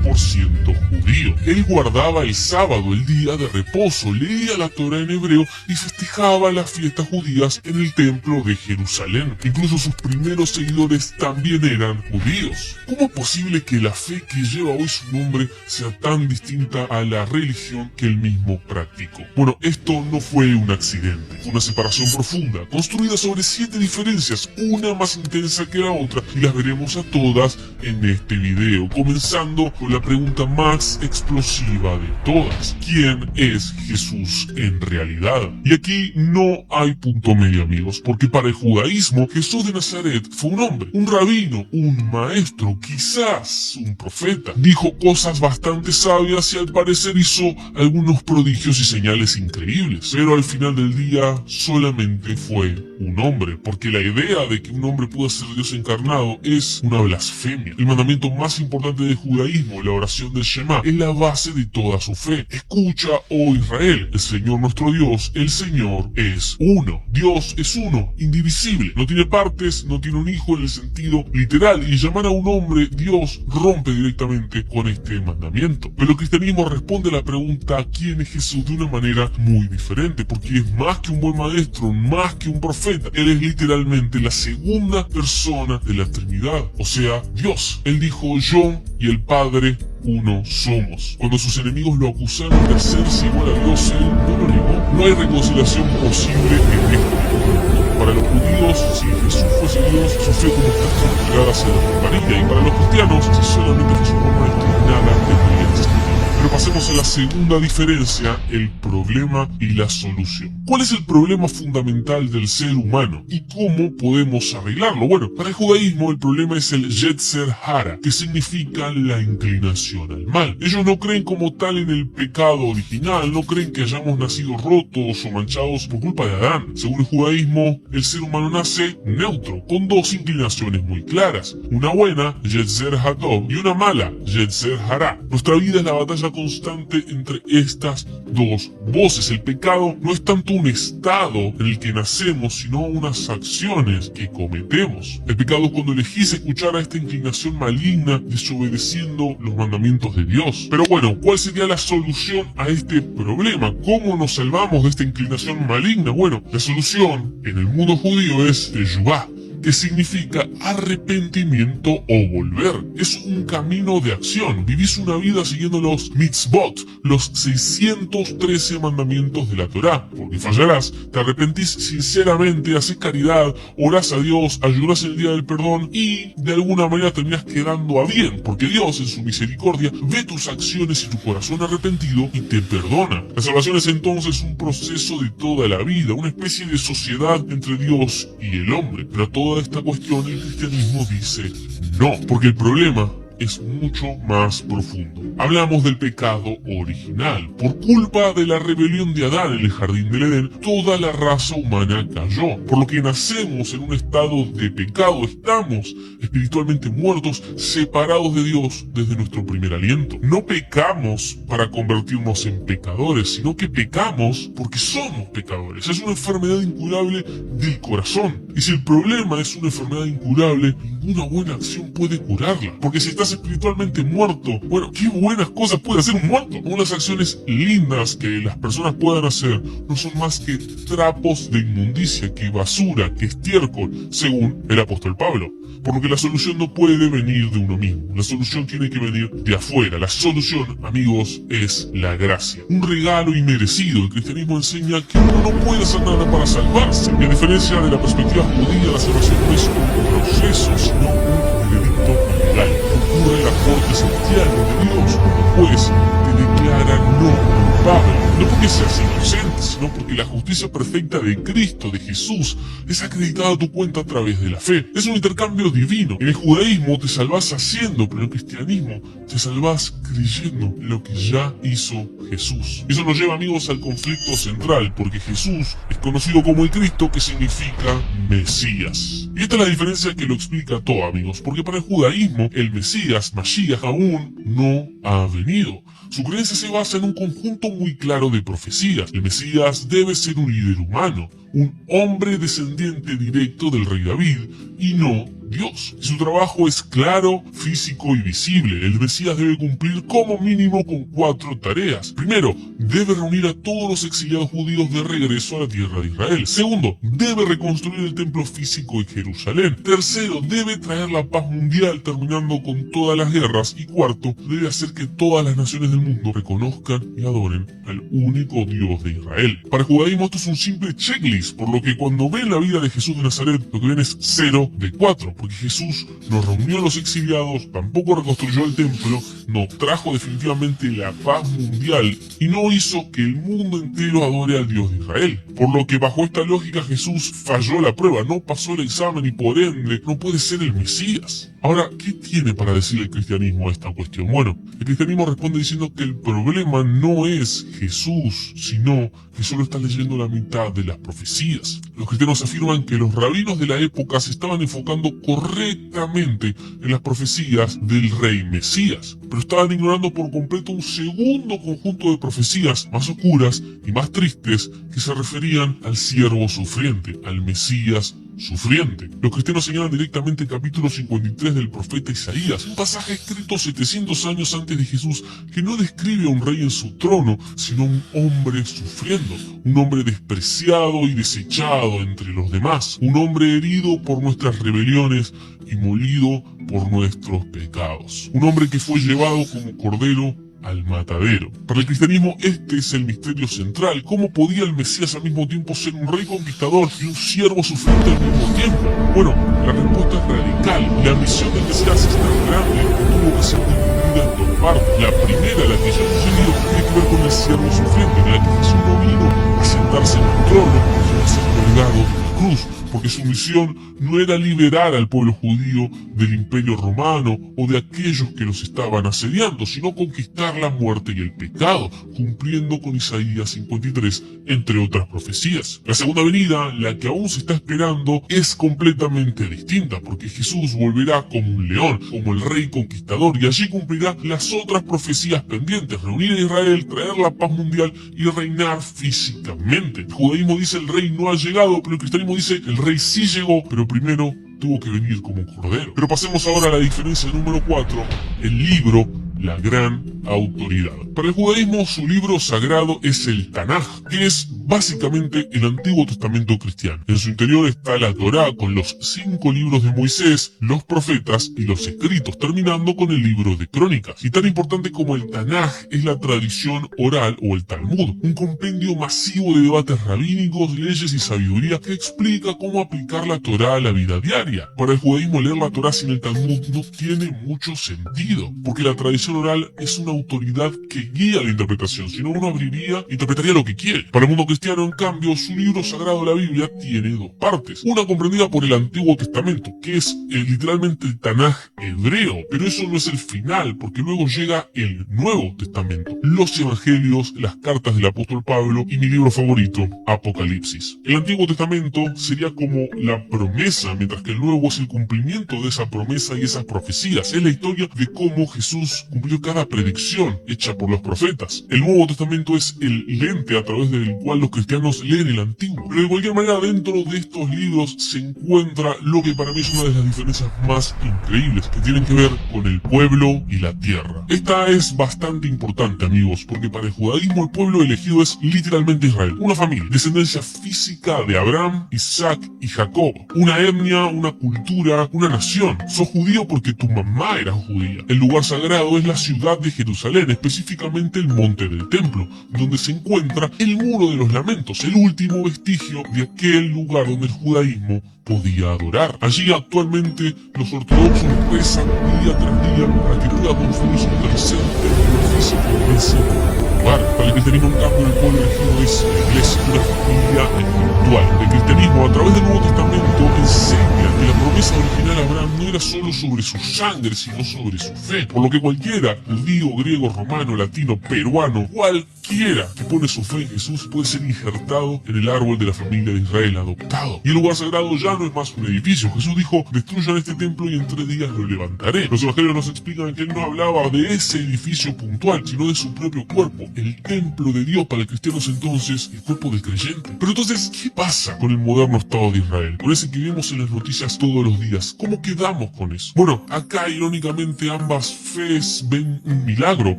100% judío. Él guardaba el sábado, el día de reposo, leía la Torá en hebreo y festejaba las fiestas judías en el templo de Jerusalén. Incluso sus primeros seguidores también eran judíos. ¿Cómo es posible que la fe que lleva hoy su nombre sea tan distinta a la religión que él mismo practicó? Bueno, esto no fue un accidente, fue una separación profunda, construida sobre 7 diferencias, una más intensa que la otra, y las veremos a todas en este video, comenzando con la pregunta más explosiva de todas: ¿quién es Jesús en realidad? Y aquí no hay punto medio, amigos, porque para el judaísmo Jesús de Nazaret fue un hombre, un rabino, un maestro, quizás un profeta. Dijo cosas bastante sabias y al parecer hizo algunos prodigios y señales increíbles, pero al final del día solamente fue un hombre, porque la idea de que un hombre pueda ser Dios encarnado es una blasfemia. El mandamiento más importante del judaísmo, la oración del Shema, es la base de toda su fe. Escucha, oh Israel, el Señor nuestro Dios, el Señor es uno. Dios es uno, indivisible, no tiene partes, no tiene un hijo en el sentido literal, y llamar a un hombre Dios rompe directamente con este mandamiento. Pero el cristianismo responde a la pregunta ¿quién es Jesús? De una manera muy diferente, porque es más que un buen maestro, más que un profeta. Él es literalmente la segunda persona de la Trinidad, o sea, Dios. Él dijo: yo y el Padre uno somos. Cuando sus enemigos lo acusaron de hacerse igual a Dios, él no lo negó. No hay reconciliación posible en este mundo. Para los judíos, si Jesús fuese Dios, su fe como está entregada se derrumbaría, y para los cristianos, si solamente fuese un buen maestro, nada tendría existido. Pero pasemos a la segunda diferencia, el problema y la solución. ¿Cuál es el problema fundamental del ser humano y cómo podemos arreglarlo? Bueno, para el judaísmo el problema es el Yetzer Hara, que significa la inclinación al mal. Ellos no creen como tal en el pecado original, no creen que hayamos nacido rotos o manchados por culpa de Adán. Según el judaísmo, el ser humano nace neutro, con dos inclinaciones muy claras: una buena, Yetzer Hatov, y una mala, Yetzer Hara. Nuestra vida es la batalla constante entre estas dos voces. El pecado no es tanto un estado en el que nacemos, sino unas acciones que cometemos. El pecado es cuando elegís escuchar a esta inclinación maligna, desobedeciendo los mandamientos de Dios. Pero bueno, ¿cuál sería la solución a este problema? ¿Cómo nos salvamos de esta inclinación maligna? Bueno, la solución en el mundo judío es Teshuvah, que significa arrepentimiento o volver. Es un camino de acción. Vivís una vida siguiendo los mitzvot, los 613 mandamientos de la Torá, porque fallarás, te arrepentís sinceramente, haces caridad, orás a Dios, ayudas en el día del perdón y de alguna manera terminás quedando a bien, porque Dios en su misericordia ve tus acciones y tu corazón arrepentido y te perdona. La salvación es entonces un proceso de toda la vida, una especie de sociedad entre Dios y el hombre. Pero toda esta cuestión el cristianismo dice no, porque el problema es mucho más profundo. Hablamos del pecado original. Por culpa de la rebelión de Adán en el jardín del Edén, toda la raza humana cayó, por lo que nacemos en un estado de pecado. Estamos espiritualmente muertos, separados de Dios desde nuestro primer aliento. No pecamos para convertirnos en pecadores, sino que pecamos porque somos pecadores. Es una enfermedad incurable del corazón. Y si el problema es una enfermedad incurable, ninguna buena acción puede curarla. Porque si estás espiritualmente muerto, bueno, ¿qué buenas cosas puede hacer un muerto? Unas acciones lindas que las personas puedan hacer no son más que trapos de inmundicia, que basura, que estiércol, según el apóstol Pablo. Por lo que la solución no puede venir de uno mismo. La solución tiene que venir de afuera. La solución, amigos, es la gracia. Un regalo inmerecido. El cristianismo enseña que uno no puede hacer nada para salvarse. Y a diferencia de la perspectiva judía, la salvación no es un proceso, sino un veredicto legal. Ocurre en la corte celestial, donde Dios, como juez, te declara no culpable. No porque seas inocente, sino porque la justicia perfecta de Cristo, de Jesús, es acreditada a tu cuenta a través de la fe. Es un intercambio divino. En el judaísmo te salvás haciendo, pero en el cristianismo te salvás creyendo lo que ya hizo Jesús. Eso nos lleva, amigos, al conflicto central, porque Jesús es conocido como el Cristo, que significa Mesías. Y esta es la diferencia que lo explica todo, amigos, porque para el judaísmo el Mesías, Mashiach, aún no ha venido. Su creencia se basa en un conjunto muy claro de profecías. El Mesías debe ser un líder humano, un hombre descendiente directo del rey David y no Dios. Y su trabajo es claro, físico y visible. El Mesías debe cumplir como mínimo con 4 tareas. Primero, debe reunir a todos los exiliados judíos de regreso a la tierra de Israel. Segundo, debe reconstruir el templo físico en Jerusalén. Tercero, debe traer la paz mundial terminando con todas las guerras. Y cuarto, debe hacer que todas las naciones del mundo reconozcan y adoren al único Dios de Israel. Para el judaísmo esto es un simple checklist, por lo que cuando ven la vida de Jesús de Nazaret, lo que ven es 0 de 4, porque Jesús no reunió a los exiliados, tampoco reconstruyó el templo, no trajo definitivamente la paz mundial y no hizo que el mundo entero adore al Dios de Israel. Por lo que bajo esta lógica Jesús falló la prueba, no pasó el examen y por ende no puede ser el Mesías. Ahora, ¿qué tiene para decir el cristianismo a esta cuestión? Bueno, el cristianismo responde diciendo que el problema no es Jesús, sino que solo está leyendo la mitad de las profecías. Los cristianos afirman que los rabinos de la época se estaban enfocando correctamente en las profecías del rey Mesías, pero estaban ignorando por completo un segundo conjunto de profecías más oscuras y más tristes que se referían al siervo sufriente, al Mesías sufriente. Los cristianos señalan directamente el capítulo 53 del profeta Isaías, un pasaje escrito 700 años antes de Jesús que no describe a un rey en su trono, sino un hombre sufriendo, un hombre despreciado y desechado entre los demás, un hombre herido por nuestras rebeliones y molido por nuestros pecados, un hombre que fue llevado como cordero al matadero. Para el cristianismo este es el misterio central. ¿Cómo podía el Mesías al mismo tiempo ser un rey conquistador y un siervo sufriente al mismo tiempo? Bueno, la respuesta es radical. La misión del Mesías es tan grande que tuvo que ser dividida en 2 partes. La primera, la que ya hemos leído, tiene que ver con el siervo sufriente, en la que Jesús no vino a sentarse en un trono, sino a ser colgado de la cruz, porque su misión no era liberar al pueblo judío del imperio romano o de aquellos que los estaban asediando, sino conquistar la muerte y el pecado, cumpliendo con Isaías 53, entre otras profecías. La segunda venida, la que aún se está esperando, es completamente distinta, porque Jesús volverá como un león, como el rey conquistador, y allí cumplirá las otras profecías pendientes: reunir a Israel, traer la paz mundial y reinar físicamente. El judaísmo dice el rey no ha llegado, pero el cristianismo dice el rey sí llegó, pero primero tuvo que venir como un cordero. Pero pasemos ahora a la diferencia número 4, el libro, la gran autoridad. Para el judaísmo su libro sagrado es el Tanaj, que es básicamente el Antiguo Testamento cristiano. En su interior está la Torá con los 5 libros de Moisés, los profetas y los escritos, terminando con el libro de Crónicas. Y tan importante como el Tanaj es la tradición oral o el Talmud, un compendio masivo de debates rabínicos, leyes y sabiduría que explica cómo aplicar la Torá a la vida diaria. Para el judaísmo leer la Torá sin el Talmud no tiene mucho sentido, porque la tradición oral es una autoridad que guía la interpretación, si no uno abriría e interpretaría lo que quiere. Para el mundo cristiano, en cambio, su libro sagrado, la Biblia, tiene 2 partes. Una comprendida por el Antiguo Testamento, que es literalmente el Tanaj hebreo, pero eso no es el final, porque luego llega el Nuevo Testamento, los Evangelios, las cartas del apóstol Pablo y mi libro favorito, Apocalipsis. El Antiguo Testamento sería como la promesa, mientras que el Nuevo es el cumplimiento de esa promesa y esas profecías. Es la historia de cómo Jesús cumplió cada predicción hecha por los profetas. El Nuevo Testamento es el lente a través del cual los cristianos leen el Antiguo. Pero de cualquier manera, dentro de estos libros se encuentra lo que para mí es una de las diferencias más increíbles, que tienen que ver con el pueblo y la tierra. Esta es bastante importante, amigos, porque para el judaísmo el pueblo elegido es literalmente Israel, una familia, descendencia física de Abraham, Isaac y Jacob, una etnia, una cultura, una nación. Sos judío porque tu mamá era judía. El lugar sagrado es la ciudad de Jerusalén, específicamente el monte del templo, donde se encuentra el muro de los lamentos, el último vestigio de aquel lugar donde el judaísmo podía adorar. Allí actualmente los ortodoxos rezan día tras día para que pueda construirse un tercer templo físico en ese lugar. Para el cristianismo, en cambio, el pueblo elegido es la iglesia, una familia espiritual. El cristianismo, a través del Nuevo Testamento, enseña que la promesa original a Abraham no era solo sobre su sangre, sino sobre su fe. Por lo que cualquiera, judío, griego, romano, latino, peruano, cualquier cualquiera que pone su fe en Jesús puede ser injertado en el árbol de la familia de Israel, adoptado. Y el lugar sagrado ya no es más un edificio. Jesús dijo, destruyan este templo y en 3 días lo levantaré. Los evangelios nos explican que él no hablaba de ese edificio puntual, sino de su propio cuerpo, el templo de Dios. Para el cristiano es entonces el cuerpo del creyente. Pero entonces, ¿qué pasa con el moderno Estado de Israel? Con ese que vemos en las noticias todos los días. ¿Cómo quedamos con eso? Bueno, acá irónicamente ambas fes ven un milagro,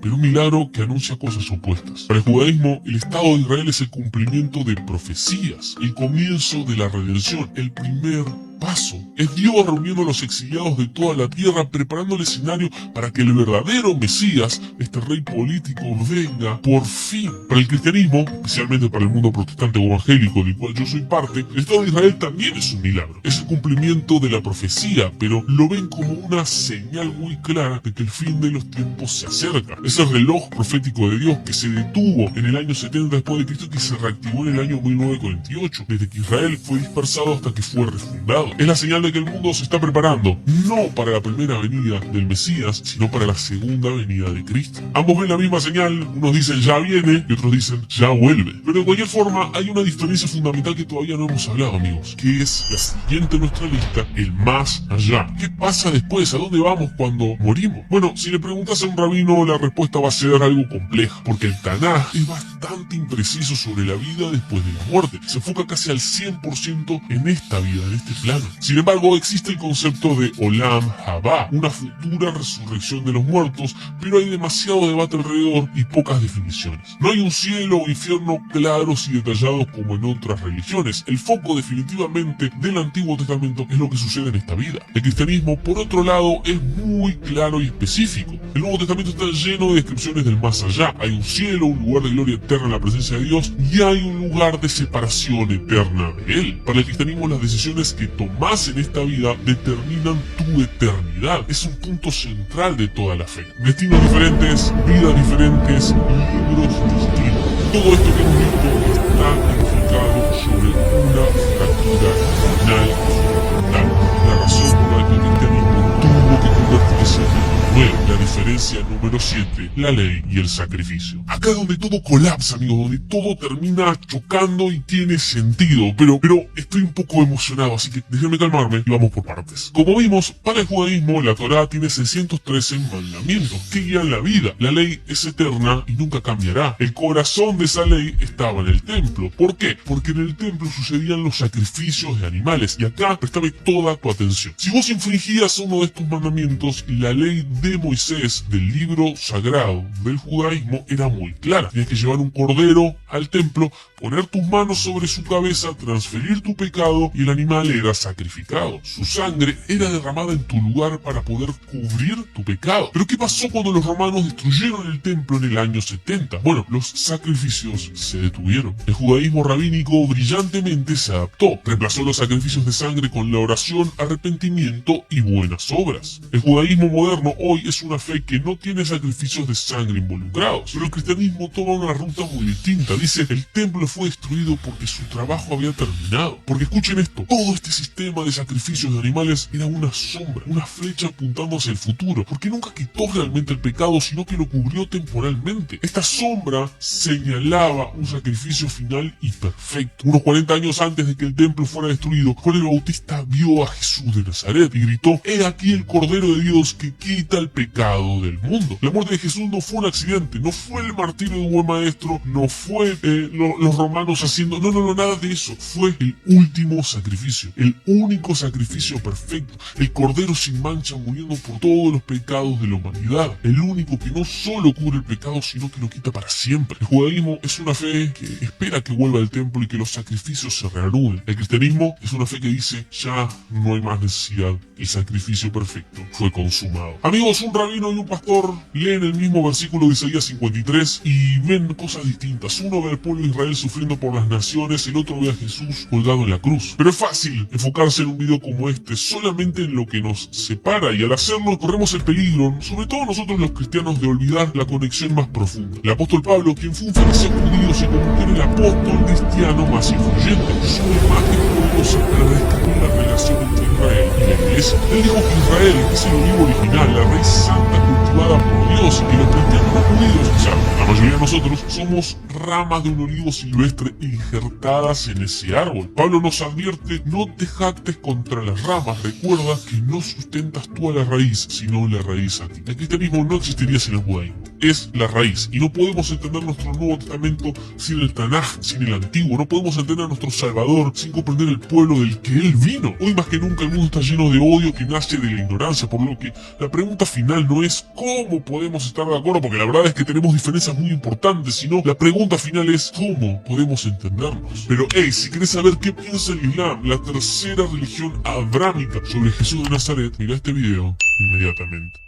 pero un milagro que anuncia cosas opuestas. Para el judaísmo, el Estado de Israel es el cumplimiento de profecías, el comienzo de la redención, el primer paso. Es Dios reuniendo a los exiliados de toda la tierra, preparando el escenario para que el verdadero Mesías, este rey político, venga por fin. Para el cristianismo, especialmente para el mundo protestante o evangélico del cual yo soy parte, el Estado de Israel también es un milagro. Es el cumplimiento de la profecía, pero lo ven como una señal muy clara de que el fin de los tiempos se acerca. Es el reloj profético de Dios que se detuvo en el año 70 después de Cristo y que se reactivó en el año 1948, desde que Israel fue dispersado hasta que fue refundado. Es la señal de que el mundo se está preparando, no para la primera venida del Mesías, sino para la segunda venida de Cristo. Ambos ven la misma señal, unos dicen ya viene y otros dicen ya vuelve. Pero de cualquier forma hay una diferencia fundamental que todavía no hemos hablado, amigos, que es la siguiente en nuestra lista, el más allá. ¿Qué pasa después? ¿A dónde vamos cuando morimos? Bueno, si le preguntas a un rabino, la respuesta va a ser algo compleja, porque el Tanaj es bastante impreciso sobre la vida después de la muerte. Se enfoca casi al 100% en esta vida, en este plano. Sin embargo, existe el concepto de Olam Haba, una futura resurrección de los muertos, pero hay demasiado debate alrededor y pocas definiciones. No hay un cielo o infierno claros y detallados como en otras religiones. El foco definitivamente del Antiguo Testamento es lo que sucede en esta vida. El cristianismo, por otro lado, es muy claro y específico. El Nuevo Testamento está lleno de descripciones del más allá. Hay un cielo, un lugar de gloria eterna en la presencia de Dios, y hay un lugar de separación eterna de Él. Para el cristianismo, las decisiones que tomás en esta vida determinan tu eternidad. Es un punto central de toda la fe. Destinos diferentes, vidas diferentes, libros distintos. Todo esto que hemos visto está edificado sobre una fractura final fundamental. La razón por la que el cristianismo tuvo que convertirse en la diferencia número 7, la ley y el sacrificio. Acá es donde todo colapsa, amigos, donde todo termina chocando y tiene sentido. Pero estoy un poco emocionado, así que déjenme calmarme y vamos por partes. Como vimos, para el judaísmo, la Torá tiene 613 mandamientos que guían la vida. La ley es eterna y nunca cambiará. El corazón de esa ley estaba en el templo. ¿Por qué? Porque en el templo sucedían los sacrificios de animales. Y acá préstame toda tu atención. Si vos infringías uno de estos mandamientos, la ley de Moisés del libro sagrado del judaísmo era muy clara. Tenías que llevar un cordero al templo, poner tus manos sobre su cabeza, transferir tu pecado y el animal era sacrificado. Su sangre era derramada en tu lugar para poder cubrir tu pecado. Pero ¿qué pasó cuando los romanos destruyeron el templo en el año 70? Bueno, los sacrificios se detuvieron. El judaísmo rabínico brillantemente se adaptó. Reemplazó los sacrificios de sangre con la oración, arrepentimiento y buenas obras. El judaísmo moderno hoy es una fe que no tiene sacrificios de sangre involucrados. Pero el cristianismo toma una ruta muy distinta. Dice, el templo fue destruido porque su trabajo había terminado. Porque escuchen esto, todo este sistema de sacrificios de animales era una sombra, una flecha apuntando hacia el futuro. Porque nunca quitó realmente el pecado, sino que lo cubrió temporalmente. Esta sombra señalaba un sacrificio final y perfecto. Unos 40 años antes de que el templo fuera destruido, Juan el Bautista vio a Jesús de Nazaret y gritó, he aquí el Cordero de Dios que quita el pecado del mundo. La muerte de Jesús no fue un accidente, no fue el martirio de un buen maestro, no fue los romanos haciendo, no, nada de eso. Fue el último sacrificio, el único sacrificio perfecto, el Cordero sin mancha muriendo por todos los pecados de la humanidad, el único que no solo cubre el pecado, sino que lo quita para siempre. El judaísmo es una fe que espera que vuelva al templo y que los sacrificios se reanuden. El cristianismo es una fe que dice, ya no hay más necesidad, el sacrificio perfecto fue consumado. Amigos, un rabino y un pastor leen el mismo versículo de Isaías 53 y ven cosas distintas. Uno ve al pueblo de Israel sufriendo por las naciones, el otro ve a Jesús colgado en la cruz. Pero es fácil enfocarse en un video como este solamente en lo que nos separa, y al hacerlo corremos el peligro, sobre todo nosotros los cristianos, de olvidar la conexión más profunda. El apóstol Pablo, quien fue un fariseo judío, se convirtió en el apóstol cristiano más influyente. Su imagen poderosa para describir la relación entre Israel y la iglesia. Él dijo que Israel es el olivo original, la raíz santa cultivada por Dios, y que los cristianos no judíos, o sea, la mayoría para nosotros somos ramas de un olivo silvestre injertadas en ese árbol. Pablo nos advierte: no te jactes contra las ramas, recuerda que no sustentas tú a la raíz, sino la raíz a ti. El cristianismo no existiría sin el judaísmo, es la raíz, y no podemos entender nuestro Nuevo Testamento sin el Tanaj, sin el Antiguo. No podemos entender a nuestro Salvador sin comprender el pueblo del que Él vino. Hoy más que nunca el mundo está lleno de odio que nace de la ignorancia, por lo que la pregunta final no es cómo podemos estar de acuerdo, porque la verdad es que tenemos diferencias muy importantes, sino la pregunta final es cómo podemos entendernos. Pero hey, si querés saber qué piensa el Islam, la tercera religión abrámica, sobre Jesús de Nazaret, mira este video inmediatamente.